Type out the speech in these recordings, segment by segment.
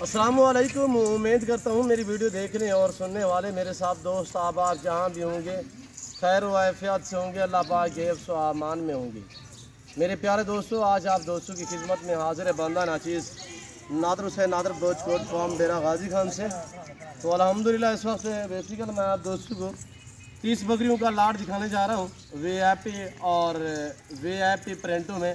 अस्सलामुअलैकुम। उम्मीद करता हूँ मेरी वीडियो देखने और सुनने वाले मेरे साथ दोस्त आप जहाँ भी होंगे खैर वाफ़ियत से होंगे, अल्लाह पाक के हिफ्ज़ व अमान में होंगे। मेरे प्यारे दोस्तों, आज आप दोस्तों की खिदमत में हाजिर है बंदा नाचीज़ नादर हुसैन नादर बलोच फॉर्म डेरा गाजी खान से। तो अल्हम्दुलिल्लाह इस वक्त बेसिकल मैं आप दोस्तों को 30 बकरियों का लाट दिखाने जा रहा हूँ VIP और VIP प्रिंटों में।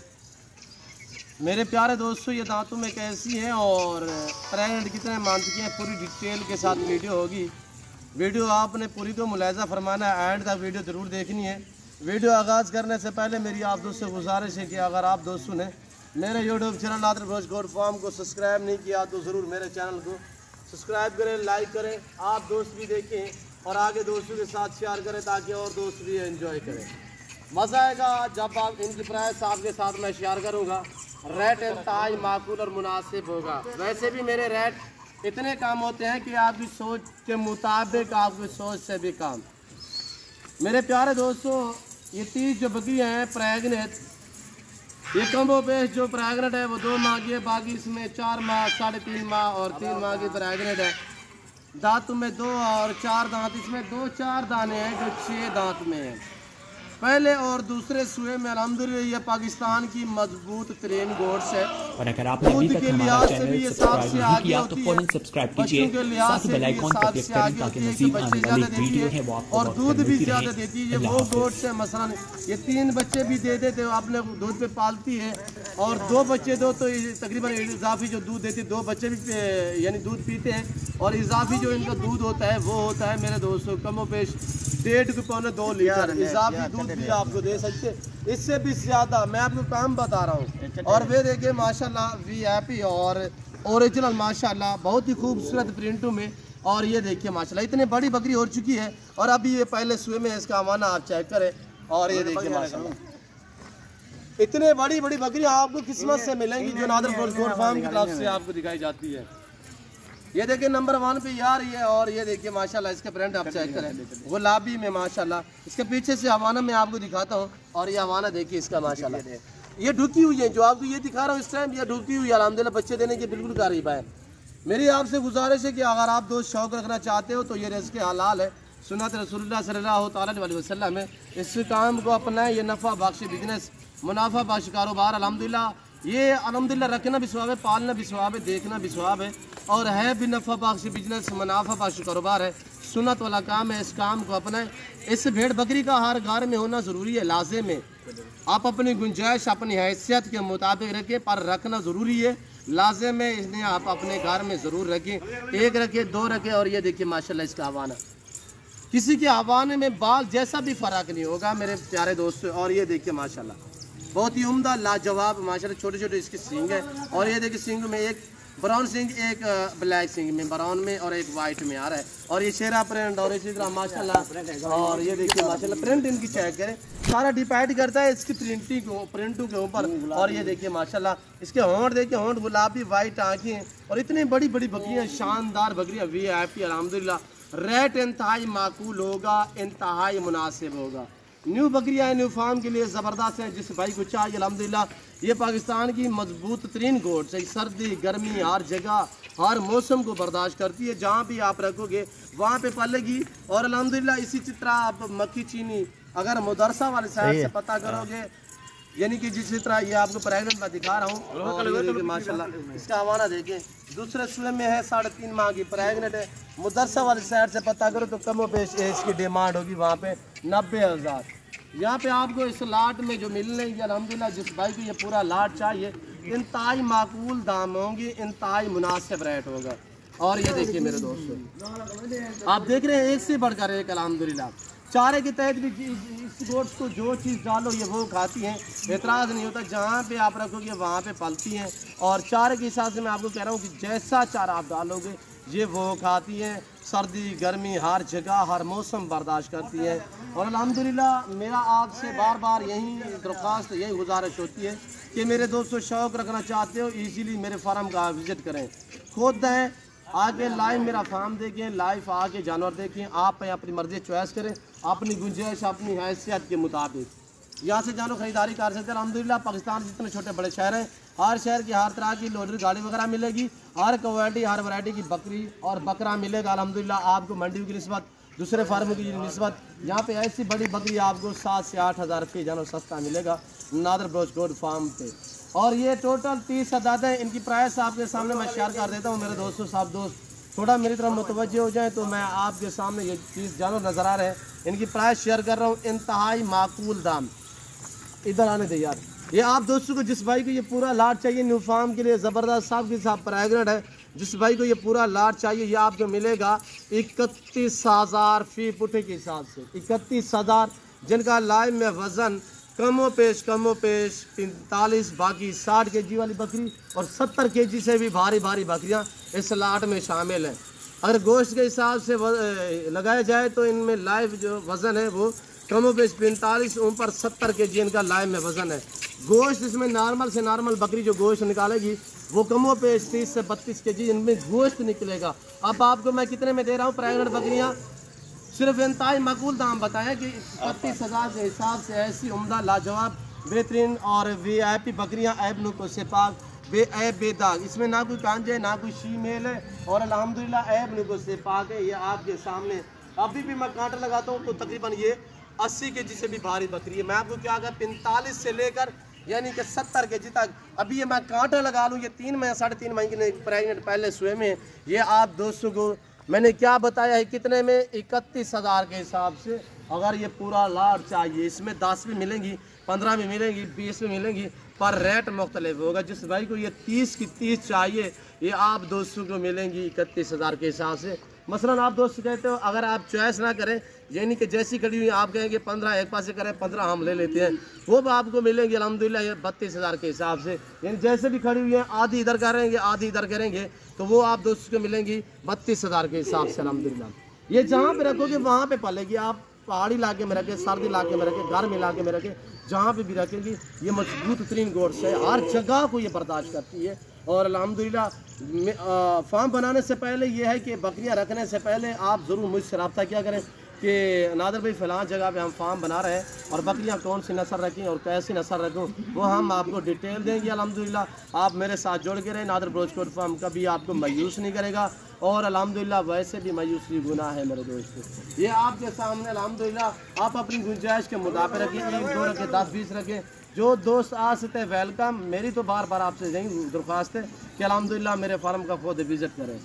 मेरे प्यारे दोस्तों, ये दांतों में कैसी हैं और प्रेग्नेंट कितने मंथ की हैं, पूरी डिटेल के साथ वीडियो होगी। वीडियो आपने पूरी को मुलाहिजा फरमाना है, एंड तक वीडियो ज़रूर देखनी है। वीडियो आगाज़ करने से पहले मेरी आप दोस्तों से गुजारिश है कि अगर आप दोस्तों ने मेरे YouTube channel Nadir Baloch goat farm को सब्सक्राइब नहीं किया तो ज़रूर मेरे चैनल को सब्सक्राइब करें, लाइक करें, आप दोस्त भी देखें और आगे दोस्तों के साथ शेयर करें ताकि और दोस्त भी एंजॉय करें। मज़ा आएगा जब आप इनकी प्राइस आपके साथ मैं शेयर करूँगा। रेट इंतहाई माकूल और मुनासिब होगा। वैसे भी मेरे रेट इतने कम होते हैं कि आपकी सोच के मुताबिक, आपकी सोच से भी कम। मेरे प्यारे दोस्तों, ये 30 जो बकरियाँ हैं प्रेग्नेंट, ये कम्बो पेश जो प्रेग्नेंट है वो 2 माह की है, बाकी इसमें 4 माह, 3.5 माह और 3 माह की प्रेग्नेंट है। दांतों में 2 और 4 दांत, इसमें 2-4 दाने हैं जो 6 दांत में हैं। पहले और दूसरे सूए में अल्हम्दुलिल्लाह ये पाकिस्तान की मजबूत तरीन गोट्स है। और अगर आपने अभी तक हमारा चैनल सब्सक्राइब नहीं किया तो फौरन सब्सक्राइब कीजिए, साथ ही बेल आइकन पर क्लिक करें ताकि मज़ीद आने वाली वीडियो है वो आपको और दूध भी ज़्यादा देती है। वो गोट्स है, मसलन ये 3 बच्चे भी दे देते हो, अपने दूध पे पालती है और 2 बच्चे दो तो तकरीबन इजाफी जो दूध देती है, 2 बच्चे भी यानी दूध पीते हैं और इजाफी जो इनका दूध होता है वो होता है मेरे दोस्तों कमो पेश 1.5 से 2 लीटर इजाफी दूध भी आपको दे सकते, इससे भी ज़्यादा मैं आपको काम बता रहा हूँ। और वे देखिए माशाल्लाह VIP और ओरिजिनल माशाल्लाह बहुत ही खूबसूरत प्रिंटों में। और ये देखिए माशाल्लाह इतनी बड़ी बकरी हो चुकी है और अभी ये पहले सुए में इसका हवाना आप चेक करें। और ये देखिए माशाल्लाह इतने बड़ी बड़ी बकरियाँ आपको किस्मत से मिलेंगी जो नादर बलोच गोट फार्म की तरफ से आपको दिखाई जाती है। ये देखिए नंबर 1 पे यार ये, और ये देखिए माशाल्लाह इसके प्रिंट आप चेक करें गुलाबी में माशाल्लाह। इसके पीछे से हवाना मैं आपको दिखाता हूँ और ये हवाना देखिए इसका माशाल्लाह ये ढुकी हुई है, जो आपको ये दिखा रहा हूँ इस टाइम ये ढुकी हुई है। अल्हम्दुलिल्लाह बच्चे देने के बिल्कुल करीब है। मेरी आपसे गुजारिश है कि अगर आप दोस्त शौक रखना चाहते हो तो ये रिज़्क़ हलाल है, सुन्नत रसूलुल्लाह सल्लल्लाहु अलैहि वसल्लम है। इस काम को अपनाएं, ये नफ़ा बख्श बिजनेस, मुनाफा बख्श कारोबार। अल्हम्दुलिल्लाह ये अल्हम्दुलिल्लाह रखना भी सवाब है, पालना भी सवाब है, देखना भी सवाब है और है भी नफ़ा बख्श बिजनेस, मुनाफा बख्श कारोबार है, सुन्नत वाला काम है। इस काम को अपनाएं। इस भेड़ बकरी का हर घर में होना ज़रूरी है, लाजिम है। आप अपनी गुंजाइश अपनी हैसियत के मुताबिक रखें, पर रखना ज़रूरी है, लाजिम है। इसलिए आप अपने घर में ज़रूर रखें, 1 रखें 2 रखें। और ये देखिए माशाल्लाह इसका हवाना, किसी के हवाने में बाल जैसा भी फ़र्क नहीं होगा मेरे प्यारे दोस्तों। और ये देखिए माशाल्लाह बहुत ही उम्दा लाजवाब माशाल्लाह छोटे छोटे इसके सींग है। और ये देखिए सींग में एक ब्राउन सिंग, एक ब्लैक सिंग में, ब्राउन में और एक वाइट में आ रहा है। और ये शेरा प्रिंट और इसी तरह माशाल्लाह। और ये देखिए माशाल्लाह प्रिंट इनकी चेक करें, सारा डिपेंड करता है इसकी प्रिंटों के ऊपर। और ये देखिए माशाल्लाह इसके होंठ देखिए, होंठ गुलाबी वाइट आँखें और इतनी बड़ी बड़ी बकरियाँ, शानदार बकरियाँ VIP अल्हम्दुलिल्लाह। रेट इंतहाई माकूल होगा, इंतहाई मुनासिब होगा। न्यू बकरियाँ न्यू फार्म के लिए ज़बरदस्त है, जिस भाई को चाहिए अल्हम्दुलिल्लाह। ये पाकिस्तान की मजबूत तरीन गोट्स है, सर्दी गर्मी हर जगह हर मौसम को बर्दाश्त करती है। जहाँ भी आप रखोगे वहाँ पे पलेगी। और अल्हम्दुलिल्लाह इसी तरह आप मक्खी चीनी अगर मदरसा वाले साइड से पता करोगे, यानी कि जिस तरह ये आपको प्रेग्नेंट मैं दिखा रहा हूँ माशाल्लाह इसका हवाना देखें, दूसरे सूए में है, 3.5 माह की प्रेग्नेंट है। मुदरसा वाली साइड से पता करो तो कम पेश इसकी डिमांड होगी वहाँ पे 90,000। यहाँ पे आपको इस लाट में जो मिलने की अल्हम्दुलिल्लाह जिस भाई को ये पूरा लाट चाहिए, इंतहाई माकूल दाम होंगे, इंतहाई मुनासिब रेट होगा। और ये देखिए मेरे दोस्तों आप देख रहे हैं एक से बढ़कर एक अल्हम्दुलिल्लाह। चारे के तहत भी इस गोट्स को जो चीज़ डालो ये वो खाती हैं, एतराज़ नहीं होता। जहाँ पे आप रखोगे वहाँ पे पलती हैं। और चारे के हिसाब से मैं आपको कह रहा हूँ कि जैसा चारा आप डालोगे ये वो खाती हैं। सर्दी गर्मी हर जगह हर मौसम बर्दाश्त करती है। और अल्हम्दुलिल्लाह मेरा आपसे बार बार यही दरख्वास्त, यही गुजारिश होती है कि मेरे दोस्तों शौक़ रखना चाहते हो ईज़िली मेरे फार्म का विज़िट करें, खुद हैं आके लाइव मेरा फार्म देखें, लाइव आके जानवर देखें, आप अपनी मर्ज़ी चॉइस करें, अपनी गुंजाइश अपनी हैसियत के मुताबिक। यहाँ से जानवर खरीदारी कर सकते हैं। अल्हम्दुलिल्लाह पाकिस्तान जितने छोटे बड़े शहर हैं, हर शहर की हर तरह की लोडर गाड़ी वगैरह मिलेगी, हर क्वालिटी हर वैरायटी की बकरी और बकरा मिलेगा। अल्हम्दुलिल्लाह आपको मंडी की निस्बत, दूसरे फार्मों की निस्बत यहाँ पे ऐसी बड़ी बकरी आपको 7 से 8 हज़ार रुपये जानवर सस्ता मिलेगा नादर ब्रोच गोड फार्म पे। और ये टोटल 30 अदाद है। इनकी प्राइस आपके सामने मैं शेयर कर देता हूँ। मेरे दोस्तों साहब दोस्त थोड़ा मेरी तरफ मुतवज्जे हो जाए तो मैं आपके सामने ये 30 जानवर नज़र आ रहे हैं, इनकी प्राइस शेयर कर रहा हूँ। इंतहाई माकूल दाम। इधर आने दे यार। ये आप दोस्तों को जिस भाई को ये पूरा लाट चाहिए न्यू फार्म के लिए ज़बरदस्त साहब के साथ प्रेगनेंट है, जिस भाई को ये पूरा लाट चाहिए ये आपको मिलेगा 31,000 फी पुठे के हिसाब से। 31,000 जिनका लाइव में वज़न कमो पेश 45 बाकी 60 kg वाली बकरी और 70 kg से भी भारी भारी बकरियां इस लाट में शामिल हैं। अगर गोश्त के हिसाब से लगाया जाए तो इनमें लाइव जो वज़न है वो कमो पेश 45 ऊपर 70 kg इनका लाइव में वज़न है। गोश्त इसमें नॉर्मल से नॉर्मल बकरी जो गोश्त निकालेगी वो कमो पेश 30 से 32 kg इनमें गोश्त निकलेगा। अब आपको मैं कितने में दे रहा हूँ प्रेगनेंट बकरियाँ? सिर्फ इंतहाई माकूल दाम बताएं कि 31,000 के हिसाब से ऐसी उम्दा लाजवाब बेहतरीन और VIP बकरियां ऐब नुको से पाक बेऐब बेदाग, इसमें ना कोई कांजे है ना कोई शीमेल है और अल्हम्दुलिल्लाह ऐब नुको से पाक है। ये आपके सामने अभी भी मैं कांटा लगाता हूँ तो तकरीबन ये 80 kg से भी भारी बकरी है। मैं आपको क्या कहा 45 से लेकर यानी कि 70 kg तक। अभी ये मैं कांटा लगा लूँ, ये 3 महीने 3.5 महीने प्रेगनेंट पहले सुए में। ये आप दोस्तों को मैंने क्या बताया है कितने में? 31,000 के हिसाब से। अगर ये पूरा लाट चाहिए इसमें 10 भी मिलेंगी, 15 भी मिलेंगी, 20 भी मिलेंगी, पर रेट मुख्तलिफ होगा। जिस भाई को ये 30 की 30 चाहिए ये आप दोस्तों को मिलेंगी 31,000 के हिसाब से। मसलन आप दोस्त कहते हो अगर आप चॉइस ना करें यानी कि जैसी खड़ी हुई आप कहेंगे 15 एक पास से करें 15 हम ले लेते हैं, वो भी आपको मिलेंगे अल्हम्दुलिल्लाह ये 32,000 के हिसाब से। यानी जैसे भी खड़ी हुई है आधी इधर करेंगे आधी इधर करेंगे तो वो आप दोस्तों को मिलेंगी 32,000 के हिसाब से अल्हम्दुलिल्लाह। ये जहाँ पे रखोगे वहाँ पे पलेगी। आप पहाड़ी इलाके में रखें, सर्द इलाके में रखें, गर्म इलाके में रखें, जहाँ पे भी रखेंगी ये मजबूत तरीन गोश्त है, हर जगह को ये बर्दाश्त करती है। और अल्हम्दुलिल्लाह फार्म बनाने से पहले ये है कि बकरियां रखने से पहले आप ज़रूर मुझसे रब्ता किया करें कि नादर भाई फ़लाँ जगह पे हम फार्म बना रहे हैं और बकरियां कौन सी नस्ल रखें और कैसी नस्ल रखूँ वो हम आपको डिटेल देंगे। अल्हम्दुलिल्लाह आप मेरे साथ जुड़ के रहें। नादर ब्रोच कोड फार्म कभी आपको मायूस नहीं करेगा और अल्हम्दुलिल्लाह वैसे भी मायूसी गुनाह है मेरे दोस्तों। ये आपके सामने अल्हम्दुलिल्लाह आप अपनी गुंजाइश के मुताबिक रखें, 1 2 रखें, 10 20 रखें। जो दोस्त आ सकते वेलकम। मेरी तो बार बार आपसे यही दरख्वास्त है कि अल्हम्दुलिल्लाह मेरे फार्म का खुद विज़िट करें।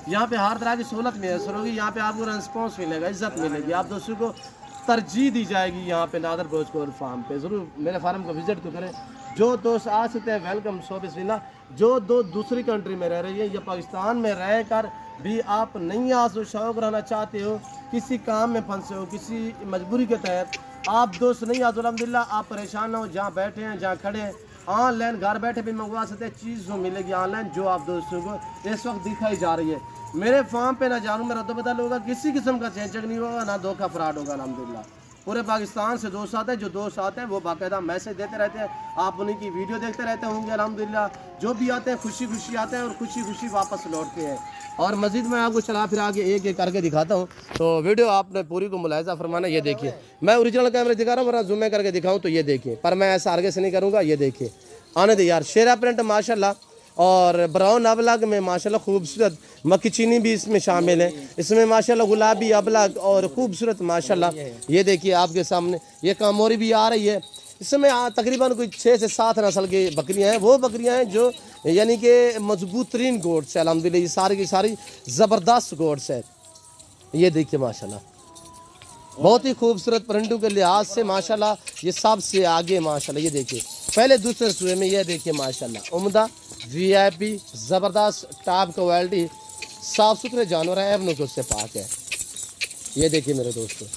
यहाँ पे हर तरह की सहूलत मैसर होगी, यहाँ पे आपको रिस्पॉन्स मिलेगा, इज्जत मिलेगी, आप दोस्तों को तरजीह दी जाएगी। यहाँ पे नादर ब्रोच कोड फार्म पे ज़रूर मेरे फार्म का विज़िट तो करें। जो दोस्त आ सकते हैं वेलकम, सो बिस्मिल्लाह। जो दो दूसरी कंट्री में रह रही है या पाकिस्तान में रह कर भी आप नहीं आ सो शौक़ रहना चाहते हो, किसी काम में फंसे हो, किसी मजबूरी के तहत आप दोस्त नहीं आते, अल्हम्दुलिल्लाह आप परेशान ना हो। जहाँ बैठे हैं जहाँ खड़े हैं ऑनलाइन घर बैठे भी मंगवा सकते हैं, चीज़ जो मिलेगी ऑनलाइन जो आप दोस्तों को इस वक्त दिखाई जा रही है। मेरे फार्म पे ना जानूँ मेरा तो बदल होगा, किसी किस्म का चेंचक नहीं होगा, ना धोखा फ्रॉड होगा। अल्हम्दुलिल्लाह पूरे पाकिस्तान से दोस्त आते हैं, जो दोस्त आते हैं वो बाकायदा मैसेज देते रहते हैं, आप उन्हीं की वीडियो देखते रहते होंगे। अल्हम्दुलिल्लाह जो भी आते हैं खुशी खुशी आते हैं और खुशी खुशी वापस लौटते हैं। और मस्जिद में आपको चला फिर आगे एक एक करके दिखाता हूँ, तो वीडियो आपने पूरी को मुलाहिजा फरमाना। ये देखिए मैं ओरिजिनल कैमरे दिखा रहा हूँ, वरना जूम करके दिखाऊँ तो ये देखिए, पर मैं ऐसा आगे से नहीं करूँगा। ये देखिए आने दे यार, शेरा प्रिंट माशाल्लाह और ब्राउन अबलग में माशाल्लाह खूबसूरत मक्खी चीनी भी इसमें शामिल है। इसमें माशाल्लाह गुलाबी अबलग और खूबसूरत माशाल्लाह। ये देखिए आपके सामने ये कामोरी भी आ रही है। इसमें तकरीबन कोई 6 से 7 नस्ल की बकरियां हैं। वो बकरियां हैं जो यानी कि मजबूत तरीन गोट्स है। अल्हम्दुलिल्लाह ये सारी की सारी ज़बरदस्त गोट्स है। ये देखिए माशाल्लाह बहुत ही खूबसूरत प्रिंटों के लिहाज से माशाल्लाह ये सबसे आगे माशाल्लाह। ये देखिए पहले दूसरे सूए में ये देखिए माशाल्लाह उम्दा VIP ज़बरदस्त टॉप क्वालिटी साफ़ सुथरे जानवर हैं, एवं से पाक है। ये देखिए मेरे दोस्तों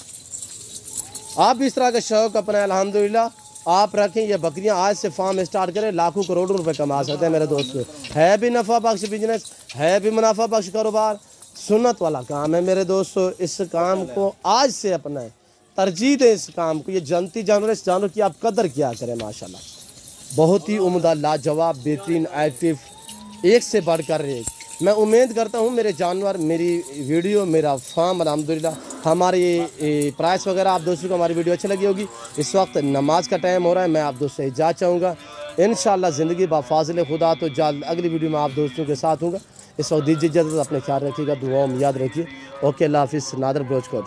आप भी इस तरह का शौक़ अपना अल्हम्दुलिल्लाह आप रखें। ये बकरियां आज से फार्म स्टार्ट करें, लाखों करोड़ों रुपए कमा सकते हैं मेरे दोस्तों। है भी नफ़ा बख्श बिजनेस, है भी मुनाफा बख्श कारोबार, सुन्नत वाला काम है मेरे दोस्तों। इस काम को आज से अपनाएं, तरजीह दें इस काम को। ये जनती जानवर, इस जानवर की आप कदर किया करें माशाल्लाह। बहुत ही उम्दा लाजवाब बेहतरीन एक्टिव, एक से बढ़कर एक। मैं उम्मीद करता हूँ मेरे जानवर, मेरी वीडियो, मेरा फार्म अल्हम्दुलिल्लाह हमारी प्राइस वगैरह आप दोस्तों को हमारी वीडियो अच्छी लगी होगी। इस वक्त नमाज का टाइम हो रहा है, मैं आप दोस्तों से इजाज़त चाहूँगा। इंशाअल्लाह ज़िंदगी बाफाज़िल खुदा तो जल्द अगली वीडियो में आप दोस्तों के साथ हूँगा। इस वक्त दीजिए इजाज़त, अपने ख्याल रखिएगा, दुआओं में याद रखिए। ओके, अल्लाह हाफ़िज़। नादर ब्रोच को